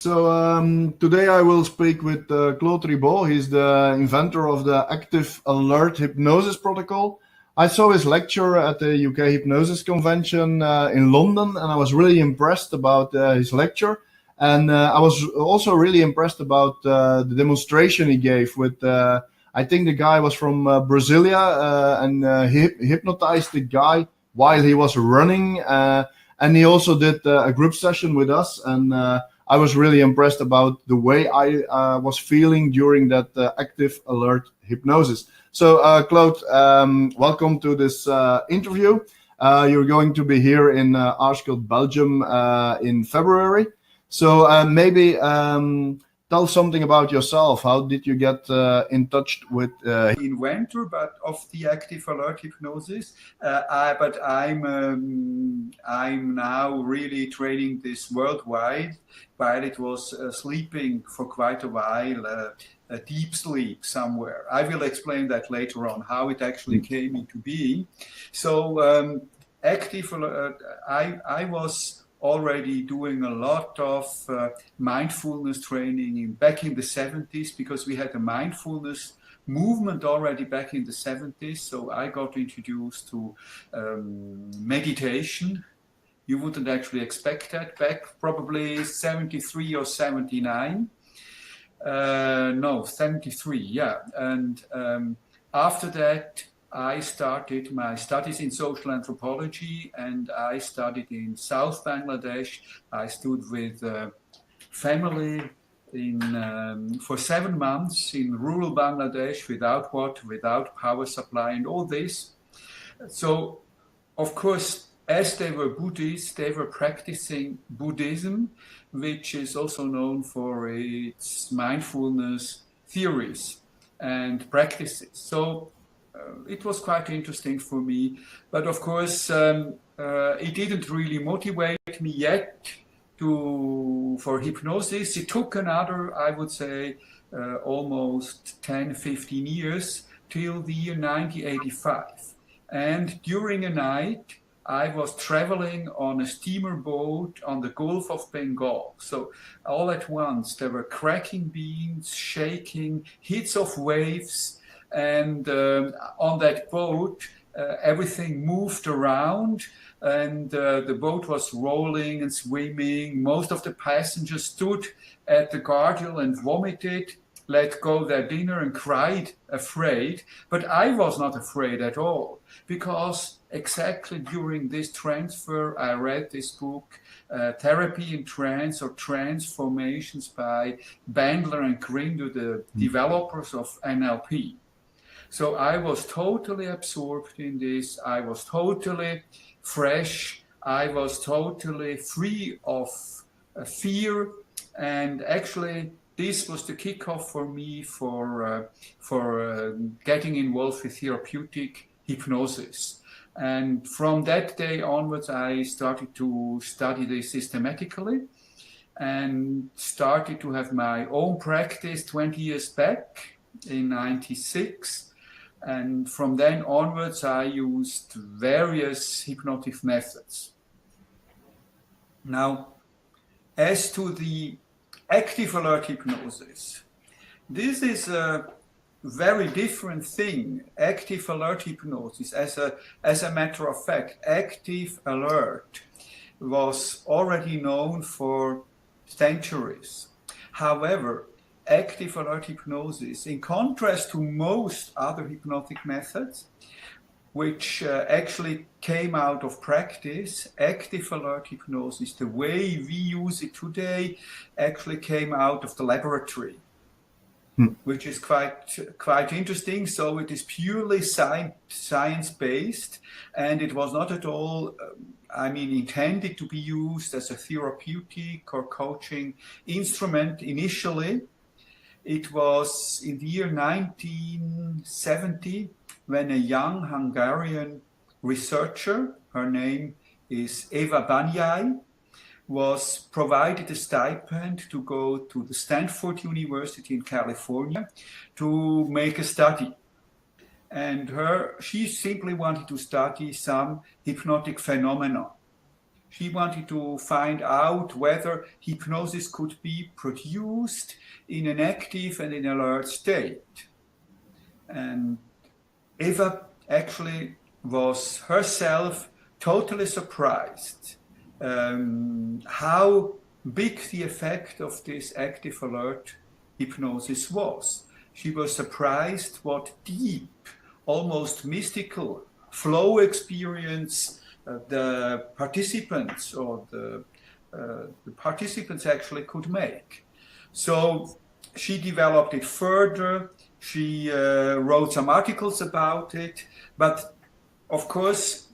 Today I will speak with Claude Ribaux. He's the inventor of the Active Alert Hypnosis protocol. I saw his lecture at the UK Hypnosis Convention in London, and I was really impressed about his lecture. And I was also really impressed about the demonstration he gave with, I think the guy was from Brasilia, and he hypnotized the guy while he was running. And he also did a group session with us, and I was really impressed about the way I was feeling during that active alert hypnosis. So, Claude, welcome to this interview. You're going to be here in Aarschot, Belgium in February. So maybe tell something about yourself. How did you get in touch with inventor, but of the active alert hypnosis. But I'm now really training this worldwide, while it was sleeping for quite a while, a deep sleep somewhere. I will explain that later on, how it actually came into being. So active alert, I was already doing a lot of mindfulness training back in the 70s, because we had a mindfulness movement already back in the 70s. So I got introduced to meditation. You wouldn't actually expect that back probably 73 or 79. No, 73, yeah. And after that, I started my studies in social anthropology, and I studied in South Bangladesh. I stood with family for 7 months in rural Bangladesh, without water, without power supply, and all this. So, of course, as they were Buddhists, they were practicing Buddhism, which is also known for its mindfulness theories and practices. So it was quite interesting for me, but of course it didn't really motivate me yet for hypnosis. It took another, I would say, almost 10-15 years till the year 1985. And during a night, I was traveling on a steamer boat on the Gulf of Bengal. So all at once there were cracking beams, shaking, hits of waves. And on that boat, everything moved around, and the boat was rolling and swimming. Most of the passengers stood at the guardrail and vomited, let go their dinner, and cried, afraid. But I was not afraid at all, because exactly during this transfer, I read this book, Therapy in Trance, or Transformations, by Bandler and Grinder, the developers of NLP. So I was totally absorbed in this. I was totally fresh. I was totally free of fear. And actually, this was the kickoff for me for getting involved with therapeutic hypnosis. And from that day onwards, I started to study this systematically and started to have my own practice 20 years back in 96. And from then onwards, I used various hypnotic methods. Now, as to the active alert hypnosis, this is a very different thing. Active alert hypnosis, as a matter of fact, active alert was already known for centuries. However, active alert hypnosis, in contrast to most other hypnotic methods, which actually came out of practice, active alert hypnosis, the way we use it today, actually came out of the laboratory, which is quite interesting. So it is purely science-based, and it was not at all intended to be used as a therapeutic or coaching instrument initially. It was in the year 1970 when a young Hungarian researcher, her name is Eva Banyai, was provided a stipend to go to the Stanford University in California to make a study. And she simply wanted to study some hypnotic phenomena. She wanted to find out whether hypnosis could be produced in an active and in alert state. And Eva actually was herself totally surprised how big the effect of this active alert hypnosis was. She was surprised what deep, almost mystical flow experience the participants actually could make. So she developed it further. She wrote some articles about it, but of course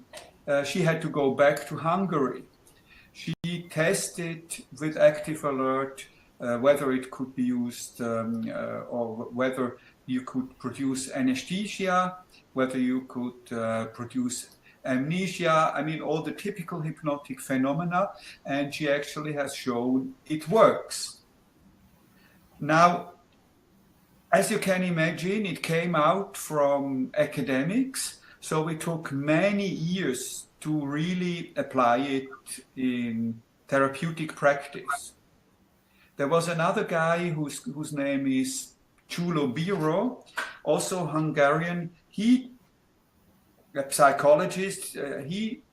she had to go back to Hungary. She tested with Active Alert whether it could be used or whether you could produce anesthesia, whether you could produce amnesia, I mean all the typical hypnotic phenomena, and she actually has shown it works. Now, as you can imagine, it came out from academics, so it took many years to really apply it in therapeutic practice. There was another guy whose name is Claude Ribaux, also Hungarian. He, a psychologist, he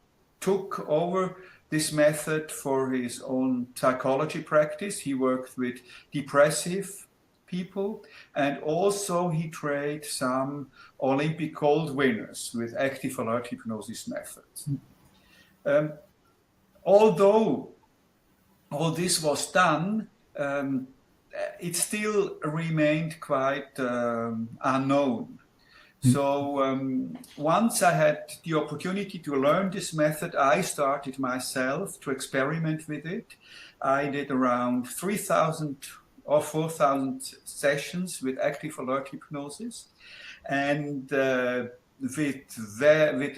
took over this method for his own psychology practice. He worked with depressive people, and also he trained some Olympic gold winners with active alert hypnosis methods. Although all this was done, it still remained quite unknown. So once I had the opportunity to learn this method, I started myself to experiment with it. I did around 3,000 or 4,000 sessions with active alert hypnosis, and with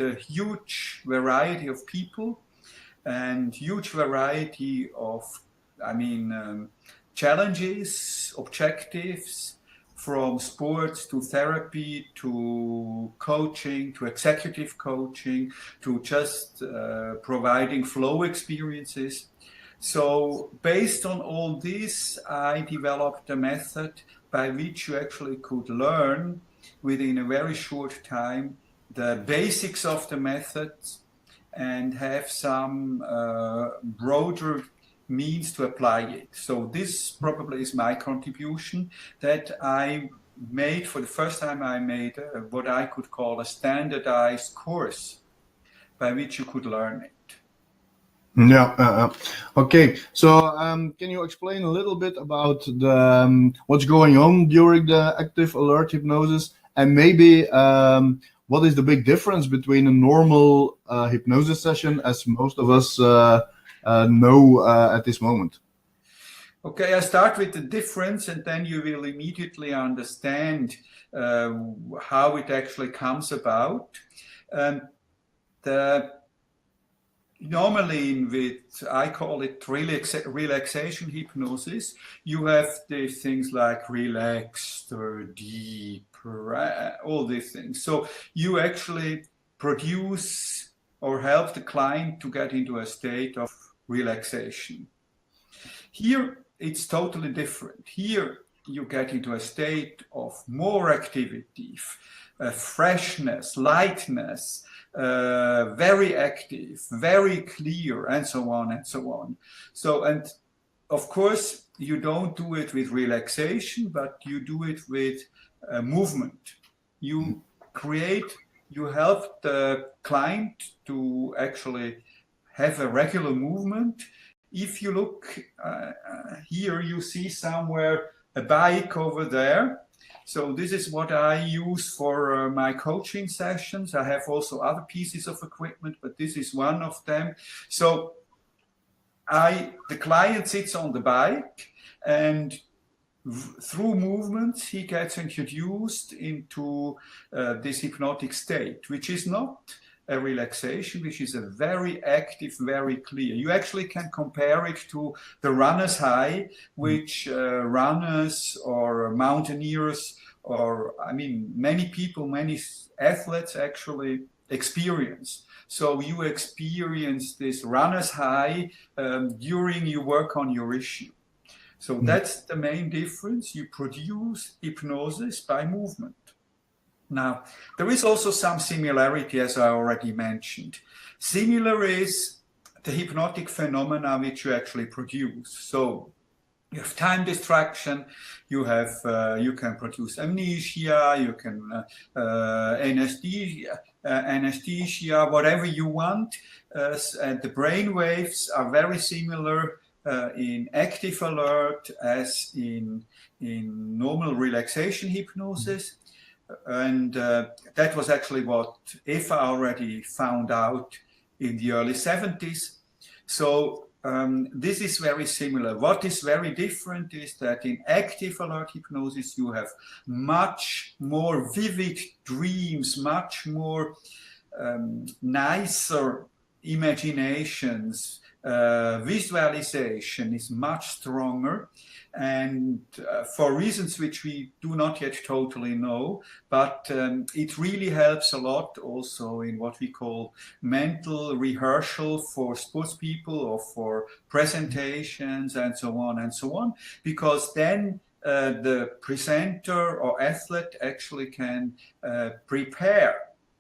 a huge variety of people and huge variety of, challenges, objectives, from sports to therapy to coaching to executive coaching to just providing flow experiences. So based on all this, I developed a method by which you actually could learn within a very short time the basics of the method and have some broader means to apply it. So this probably is my contribution, that I made, for the first time I made what I could call a standardized course by which you could learn it. Yeah. Okay. So can you explain a little bit about the what's going on during the active alert hypnosis, and maybe what is the big difference between a normal hypnosis session, as most of us know at this moment? Okay, I start with the difference, and then you will immediately understand how it actually comes about. Normally with, I call it relaxation hypnosis, you have these things like relaxed or deep, all these things. So you actually produce or help the client to get into a state of relaxation. Here, it's totally different. Here, you get into a state of more activity, freshness, lightness, very active, very clear, and so on and so on. So, and of course, you don't do it with relaxation, but you do it with movement. You help the client to actually have a regular movement. If you look here, you see somewhere a bike over there. So this is what I use for my coaching sessions. I have also other pieces of equipment, but this is one of them. So the client sits on the bike, and through movements, he gets introduced into this hypnotic state, which is not a relaxation, which is a very active, very clear. You actually can compare it to the runner's high, which runners or mountaineers or, many people, many athletes actually experience. So you experience this runner's high during you work on your issue. So that's the main difference. You produce hypnosis by movement. Now, there is also some similarity, as I already mentioned. Similar is the hypnotic phenomena which you actually produce. So you have time distraction, you can produce amnesia, you can anesthesia, whatever you want. And the brain waves are very similar in active alert as in normal relaxation hypnosis. And that was actually what Eva already found out in the early 70s. So this is very similar. What is very different is that in active alert hypnosis, you have much more vivid dreams, much more nicer imaginations. Visualization is much stronger, and for reasons which we do not yet totally know, but it really helps a lot also in what we call mental rehearsal for sports people or for presentations and so on, because then the presenter or athlete actually can prepare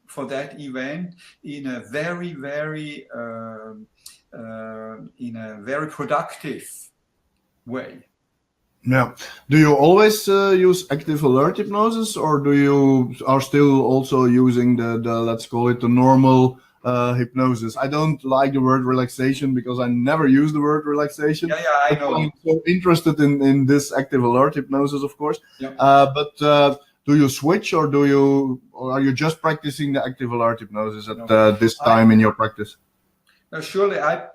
for that event in a very productive way. Yeah. Do you always use active alert hypnosis, or do you are still also using the let's call it the normal hypnosis? I don't like the word relaxation because I never use the word relaxation. Yeah, I know. I'm so interested in this active alert hypnosis, of course. Yeah. But do you switch, or are you just practicing the active alert hypnosis at this time in your practice? Surely, I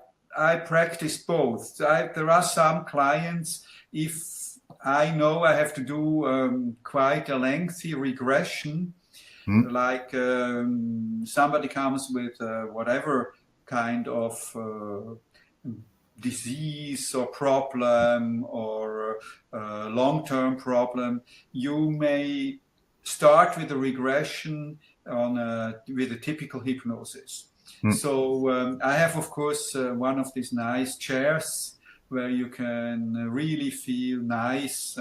practice both. There are some clients, if I know I have to do quite a lengthy regression, like somebody comes with whatever kind of disease or problem or long-term problem, you may start with a regression with a typical hypnosis. So I have, of course, one of these nice chairs where you can really feel nice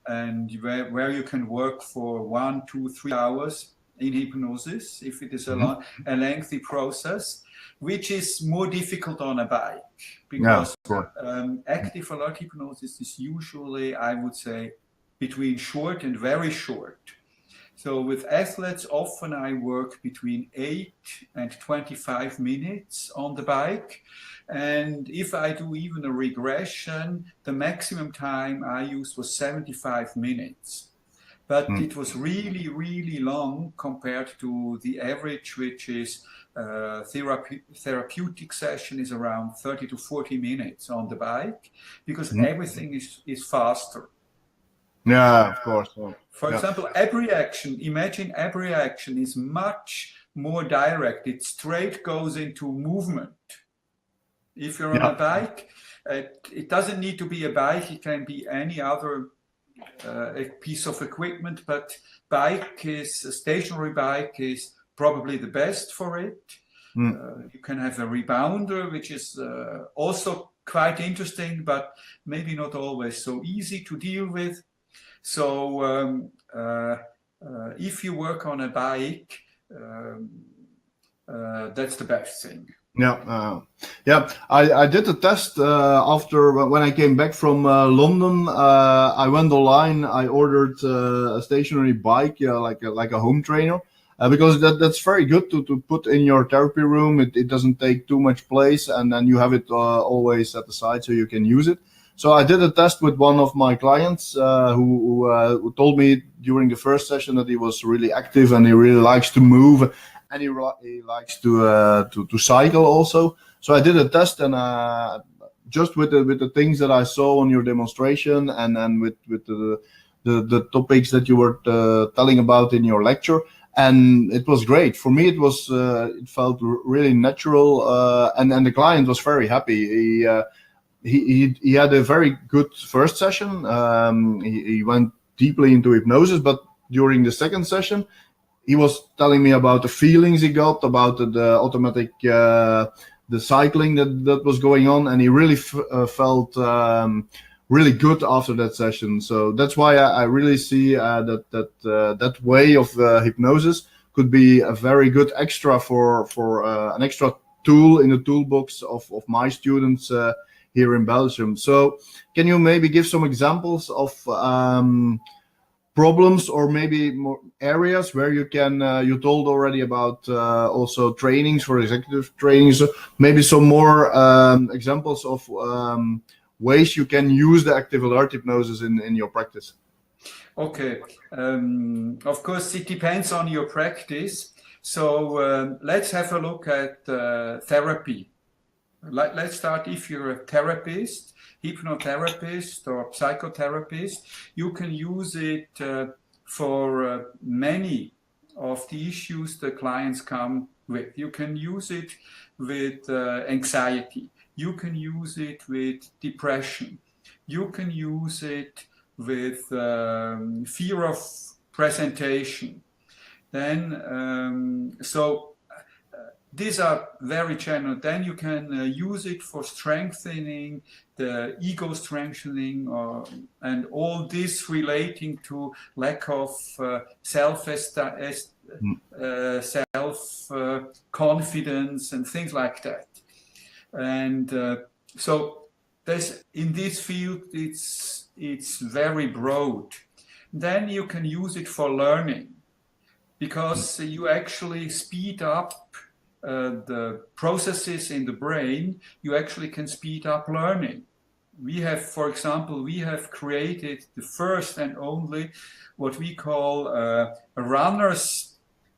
and where you can work for 1, 2, 3 hours in hypnosis if it is a lengthy process, which is more difficult on a bike because active alert hypnosis is usually, I would say, between short and very short. So with athletes, often I work between 8 and 25 minutes on the bike. And if I do even a regression, the maximum time I used was 75 minutes. But it was really, really long compared to the average, which is therapeutic session is around 30 to 40 minutes on the bike, because everything is faster. Yeah, of course. For example, imagine abreaction is much more direct. It straight goes into movement. If you're on a bike, it doesn't need to be a bike. It can be any other a piece of equipment, but a stationary bike is probably the best for it. You can have a rebounder, which is also quite interesting, but maybe not always so easy to deal with. So if you work on a bike, that's the best thing. I did a test after when I came back from London. I went online. I ordered a stationary bike, like a home trainer, because that's very good to put in your therapy room. It doesn't take too much place, and then you have it always at the side so you can use it. So I did a test with one of my clients who told me during the first session that he was really active and he really likes to move, and he likes to cycle also. So I did a test, and just with the things that I saw on your demonstration, and with the topics that you were telling about in your lecture, and it was great for me. It felt really natural, and the client was very happy. He had a very good first session. He went deeply into hypnosis, but during the second session, he was telling me about the feelings he got, about the automatic the cycling that was going on, and he really felt really good after that session. So that's why I really see that way of hypnosis could be a very good extra for an extra tool in the toolbox of my students here in Belgium. So can you maybe give some examples of problems or maybe more areas where you can you told already about also trainings for executive trainings, maybe some more examples of ways you can use the active alert hypnosis in your practice? Okay, of course it depends on your practice. So let's have a look at therapy. Let's start if you're a therapist, hypnotherapist or psychotherapist. You can use it for many of the issues the clients come with. You can use it with anxiety. You can use it with depression. You can use it with fear of presentation. Then, these are very general. Then you can use it for strengthening the ego strengthening and all this relating to lack of self-confidence and things like that. And so there's, in this field, it's very broad. Then you can use it for learning, because you actually speed up the processes in the brain. You actually can speed up learning. We have, for example, we have created the first and only what we call a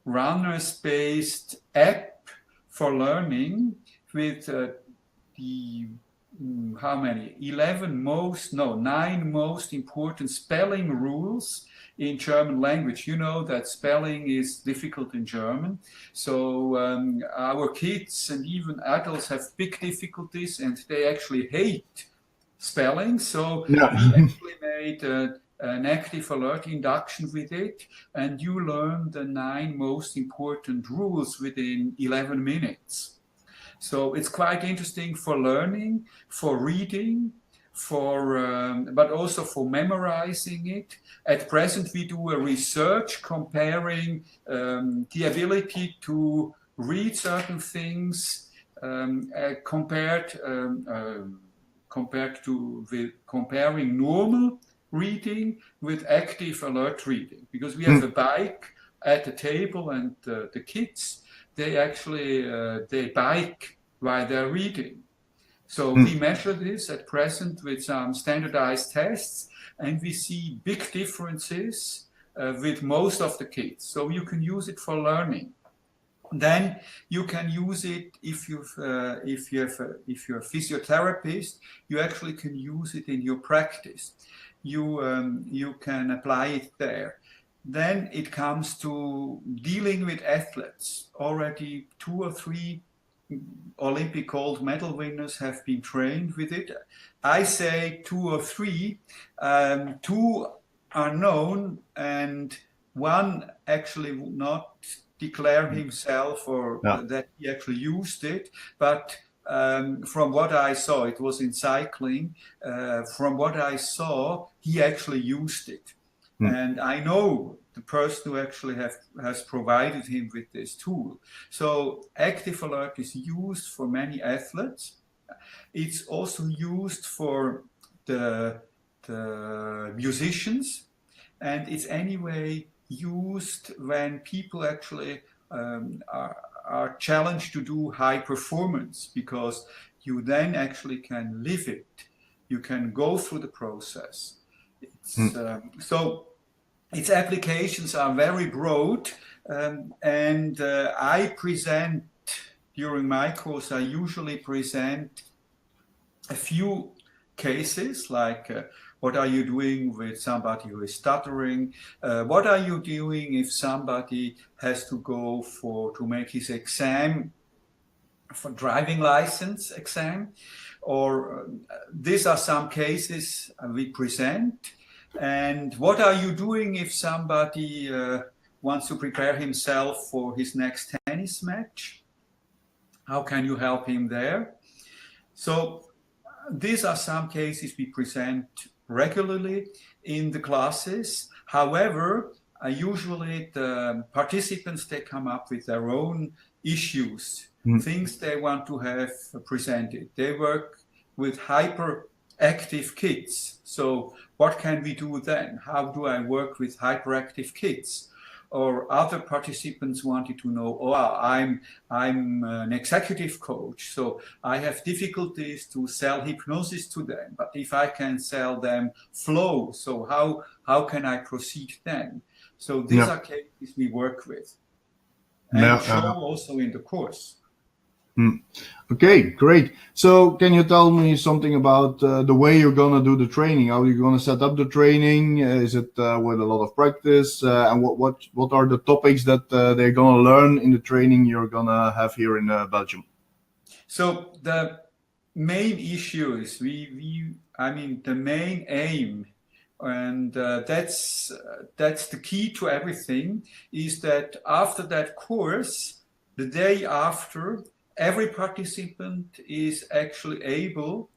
runners-based app for learning with the how many? 9 most important spelling rules in German language. You know that spelling is difficult in German. So our kids and even adults have big difficulties, and they actually hate spelling. So we actually made an active alert induction with it, and you learn the 9 most important rules within 11 minutes. So it's quite interesting for learning, for reading, but also for memorizing it. At present, we do a research comparing the ability to read certain things comparing normal reading with active alert reading, because we have a bike at the table, and the kids, they actually they bike while they're reading. So we measure this at present with some standardized tests, and we see big differences with most of the kids. So you can use it for learning. Then you can use it if you're a physiotherapist. You actually can use it in your practice. You can apply it there. Then it comes to dealing with athletes. Already 2 or 3 Olympic gold medal winners have been trained with it. I say 2 or 3. 2 are known, and 1 actually would not declare himself or that he actually used it. But from what I saw, it was in cycling. From what I saw, he actually used it. And I know the person who actually has provided him with this tool. So Active Alert is used for many athletes. It's also used for the musicians. And it's anyway used when people actually are challenged to do high performance, because you then actually can live it. You can go through the process. So its applications are very broad, and I present, during my course, I usually present a few cases, like what are you doing with somebody who is stuttering? What are you doing if somebody has to go to make his exam, for driving license exam? Or these are some cases we present. And what are you doing if somebody wants to prepare himself for his next tennis match. How can you help him there? So these are some cases we present regularly in the classes. However, usually the participants, they come up with their own issues, things they want to have presented. They work with hyperactive kids. So what can we do then? How do I work with hyperactive kids? Or other participants wanted to know, oh, I'm an executive coach, so I have difficulties to sell hypnosis to them. But if I can sell them flow, so how can I proceed then? So these are cases we work with and show also in the course. Okay, great. So can you tell me something about the way you're going to do the training? How are you going to set up the training? Is it with a lot of practice? And what are the topics that they're going to learn in the training you're going to have here in Belgium? So the main issue is the main aim, and that's the key to everything, is that after that course, the day after, every participant is actually able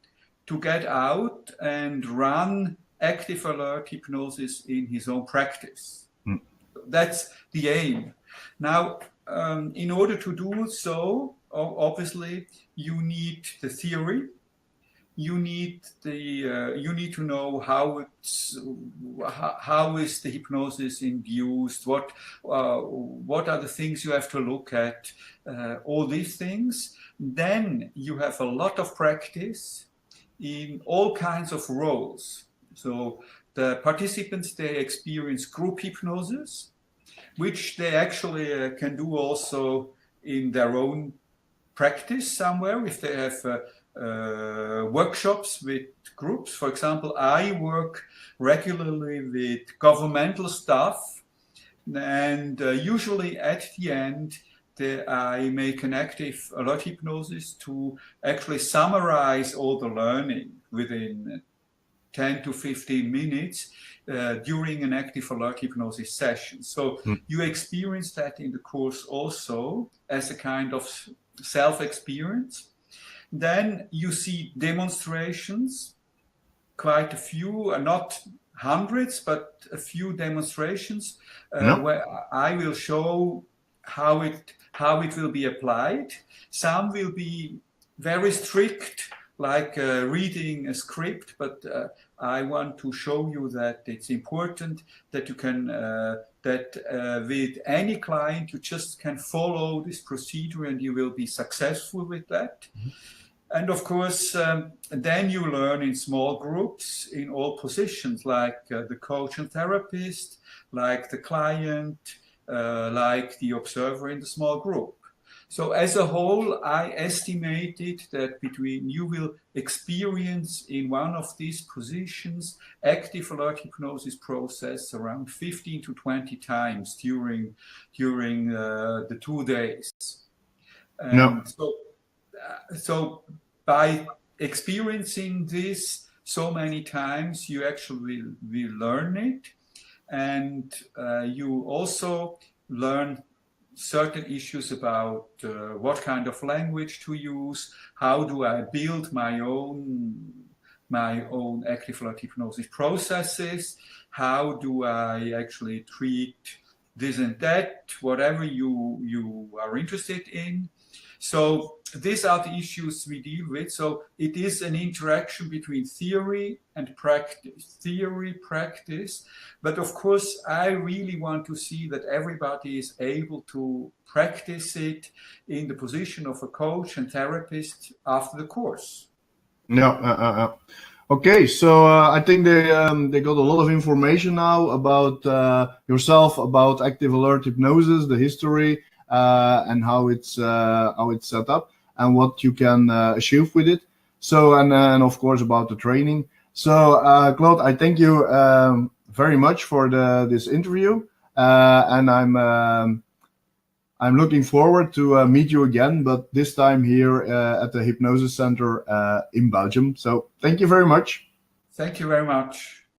to get out and run active alert hypnosis in his own practice. That's the aim. Now, in order to do so, obviously, you need the theory. You need to know how is the hypnosis induced, what are the things you have to look at, all these things. Then you have a lot of practice in all kinds of roles. So the participants, they experience group hypnosis, which they actually can do also in their own practice somewhere if they have workshops with groups. For example, I work regularly with governmental staff, and usually at the end I make an active alert hypnosis to actually summarize all the learning within 10 to 15 minutes during an active alert hypnosis session. So you experience that in the course also as a kind of self-experience. Then you see demonstrations, quite a few, not hundreds, but a few demonstrations where I will show how it will be applied. Some will be very strict, like reading a script, but I want to show you that it's important that you can, with any client, you just can follow this procedure and you will be successful with that. And of course, then you learn in small groups in all positions, like the coach and therapist, like the client, like the observer in the small group. So as a whole, I estimated that you will experience in one of these positions active alert hypnosis process around 15 to 20 times during the 2 days. And so by experiencing this so many times, you actually will learn it, and you also learn certain issues about what kind of language to use, how do I build my own active alert hypnosis processes, how do I actually treat this and that, whatever you are interested in. So these are the issues we deal with. So it is an interaction between theory and practice. But of course, I really want to see that everybody is able to practice it in the position of a coach and therapist after the course. Okay, so I think they got a lot of information now about yourself, about active alert hypnosis, the history, and how it's set up and what you can achieve with it. So and of course about the training. So Claude, I thank you very much for this interview, and I'm looking forward to meet you again, but this time here at the HypnoseCentrum in Belgium. So thank you very much. Thank you very much.